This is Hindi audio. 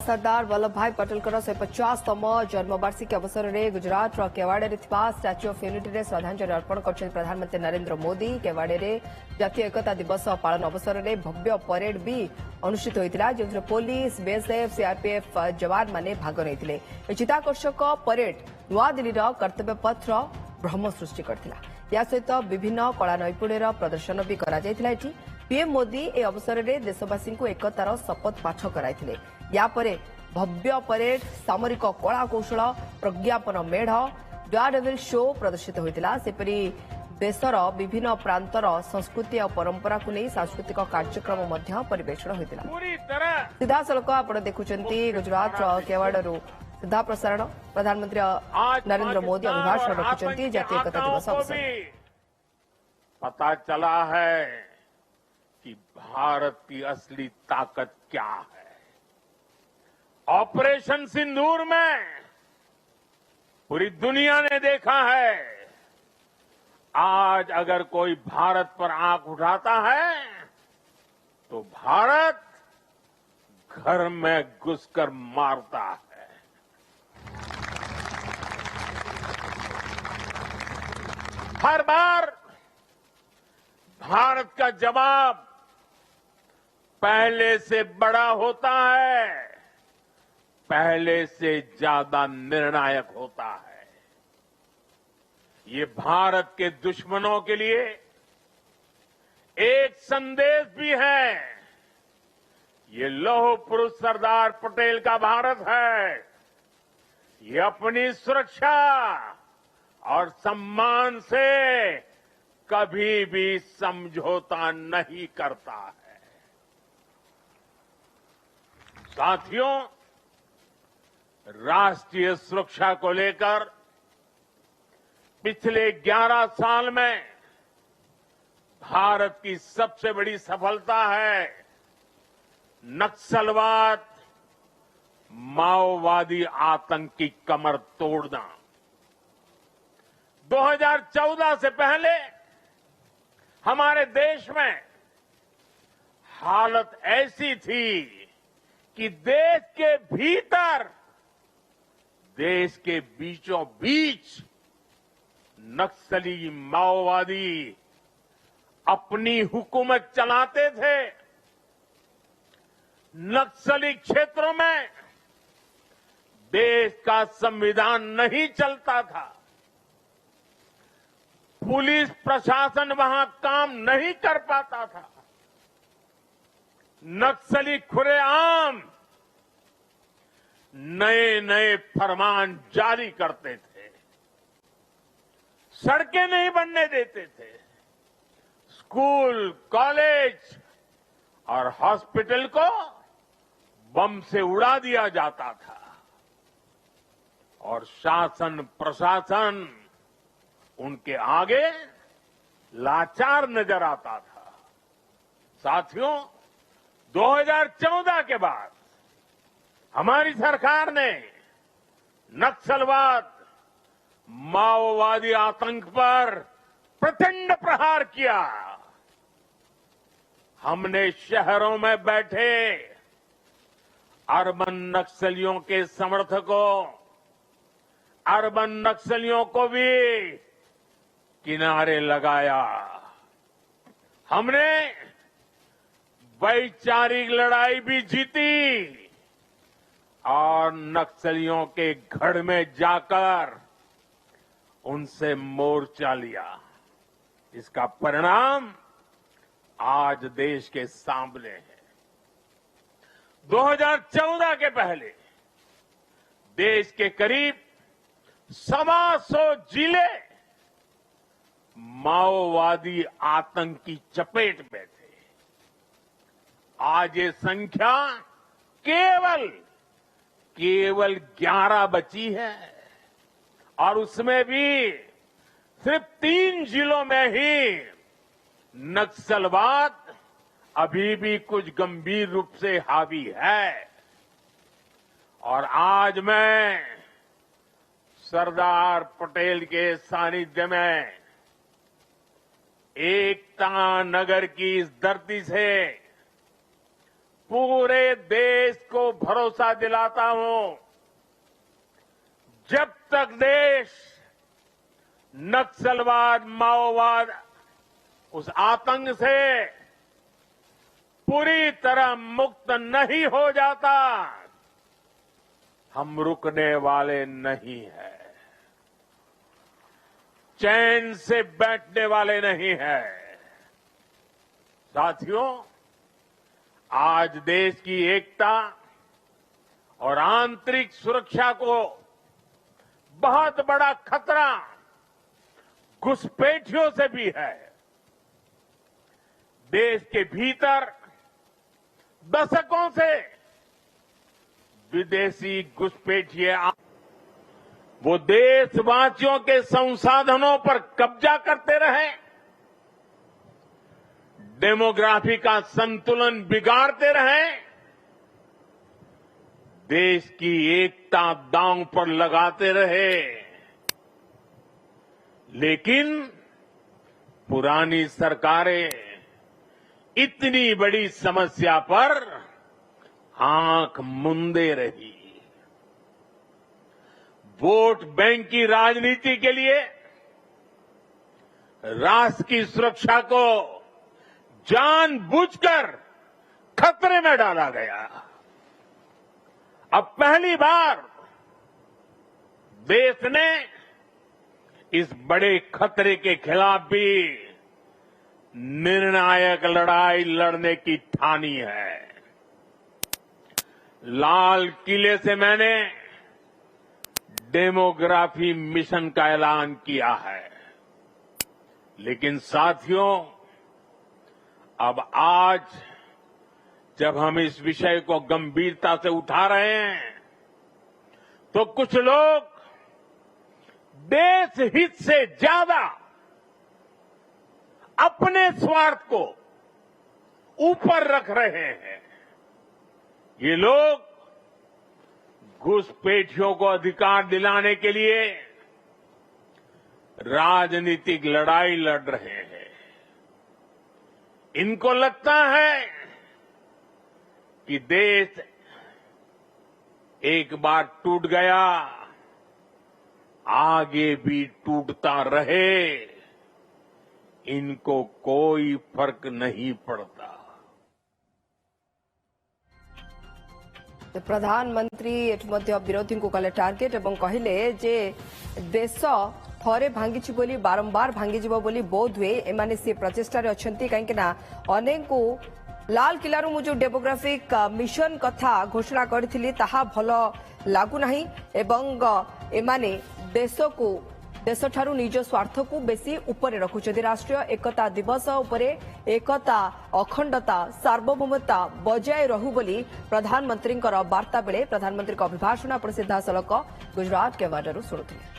सरदार वल्लभ भाई पटेल 150तम जन्मवार्षिकी अवसर में गुजरात केवाड़े स्टाच्यू ऑफ यूनिटी में श्रद्धांजलि अर्पण कर प्रधानमंत्री नरेंद्र मोदी। केवाड़े जातीय एकता दिवस पालन अवसर में भव्य परेड भी अनुष्ठित होता जो पुलिस बीएसएफ सीआरपीएफ जवान मैंने भाग नहीं। चित्ताकर्षक परेड नुआदिल्ली कर्तव्य पथर भ्रम सृष्टि करथिला। या सहित विभिन्न कला नैपुण्यर प्रदर्शन भी करा जायथिला। पीएम मोदी ए अवसर में देशवासी को एकतार शपथ पाठ कराइथिले। यापरे भव्य परेड सामरिक कला कौशल प्रज्ञापन मेढ़ डेयरडेविल शो प्रदर्शित होता। सेपरी देशर विभिन्न प्रांतर संस्कृति और परंपरा को नहीं सांस्कृतिक कार्यक्रम परिवेषण होता। सीधासलख आप देखुंत गुजरात केवाड़ू सीधा प्रसारण प्रधानमंत्री नरेंद्र मोदी अभिभाषण रखिंट जातीय एकता दिवस अवसर। पता चला है कि भारत की असली ताकत क्या है। ऑपरेशन सिंदूर में पूरी दुनिया ने देखा है। आज अगर कोई भारत पर आंख उठाता है तो भारत घर में घुसकर मारता है। हर बार भारत का जवाब पहले से बड़ा होता है, पहले से ज्यादा निर्णायक होता है। ये भारत के दुश्मनों के लिए एक संदेश भी है। ये लौह पुरुष सरदार पटेल का भारत है। ये अपनी सुरक्षा और सम्मान से कभी भी समझौता नहीं करता है। साथियों, राष्ट्रीय सुरक्षा को लेकर पिछले 11 साल में भारत की सबसे बड़ी सफलता है नक्सलवाद, माओवादी आतंक की कमर तोड़ना। 2014 से पहले हमारे देश में हालत ऐसी थी कि देश के भीतर, देश के बीचों बीच नक्सली माओवादी अपनी हुकूमत चलाते थे। नक्सली क्षेत्रों में देश का संविधान नहीं चलता था। पुलिस प्रशासन वहां काम नहीं कर पाता था। नक्सली खुलेआम नए नए फरमान जारी करते थे, सड़कें नहीं बनने देते थे, स्कूल, कॉलेज और हॉस्पिटल को बम से उड़ा दिया जाता था और शासन प्रशासन उनके आगे लाचार नजर आता था। साथियों, 2014 के बाद हमारी सरकार ने नक्सलवाद, माओवादी आतंक पर प्रचंड प्रहार किया। हमने शहरों में बैठे अर्बन नक्सलियों के समर्थकों, अर्बन नक्सलियों को भी किनारे लगाया। हमने वैचारिक लड़ाई भी जीती और नक्सलियों के गढ़ में जाकर उनसे मोर्चा लिया। इसका परिणाम आज देश के सामने है। 2014 के पहले देश के करीब 125 जिले माओवादी आतंक की चपेट में थे। आज ये संख्या केवल 11 बची है और उसमें भी सिर्फ 3 जिलों में ही नक्सलवाद अभी भी कुछ गंभीर रूप से हावी है। और आज मैं सरदार पटेल के सानिध्य में एकता नगर की इस धरती से पूरे देश को भरोसा दिलाता हूं, जब तक देश नक्सलवाद, माओवाद, उस आतंक से पूरी तरह मुक्त नहीं हो जाता, हम रुकने वाले नहीं हैं, चैन से बैठने वाले नहीं हैं। साथियों, आज देश की एकता और आंतरिक सुरक्षा को बहुत बड़ा खतरा घुसपैठियों से भी है। देश के भीतर दशकों से विदेशी घुसपैठिए वो देशवासियों के संसाधनों पर कब्जा करते रहे, डेमोग्राफी का संतुलन बिगाड़ते रहे, देश की एकता दांव पर लगाते रहे, लेकिन पुरानी सरकारें इतनी बड़ी समस्या पर आंख मूंदे रही। वोट बैंक की राजनीति के लिए राष्ट्र की सुरक्षा को जानबूझकर खतरे में डाला गया। अब पहली बार देश ने इस बड़े खतरे के खिलाफ भी निर्णायक लड़ाई लड़ने की ठानी है। लाल किले से मैंने डेमोग्राफी मिशन का ऐलान किया है, लेकिन साथियों, अब आज जब हम इस विषय को गंभीरता से उठा रहे हैं, तो कुछ लोग देश हित से ज्यादा अपने स्वार्थ को ऊपर रख रहे हैं। ये लोग घुसपैठियों को अधिकार दिलाने के लिए राजनीतिक लड़ाई लड़ रहे हैं। इनको लगता है कि देश एक बार टूट गया, आगे भी टूटता रहे, इनको कोई फर्क नहीं पड़ता। प्रधानमंत्री विरोधी को कले टार्गेट और कहले जे देश थरे भांगी बोली बारंबार भांगी बोली बोध हुए एमाने से प्रचेष्टा अच्छी कहीं अनेक को लाल किलारू मु जो डेमोग्राफिक मिशन कथा घोषणा करी भल लगुना एवं एमाने देश को देश ठारू निज स्वार्थ को बेसी ऊपर रखुଛନ୍ତି। राष्ट्रीय एकता दिवस उपरे एकता अखंडता सार्वभौमता बजाय रहू बोली प्रधानमंत्री वार्ता बेले प्रधानमंत्री अभिभाषण पर सीधासलख गुजरात केवाडियारू शुणुथिले।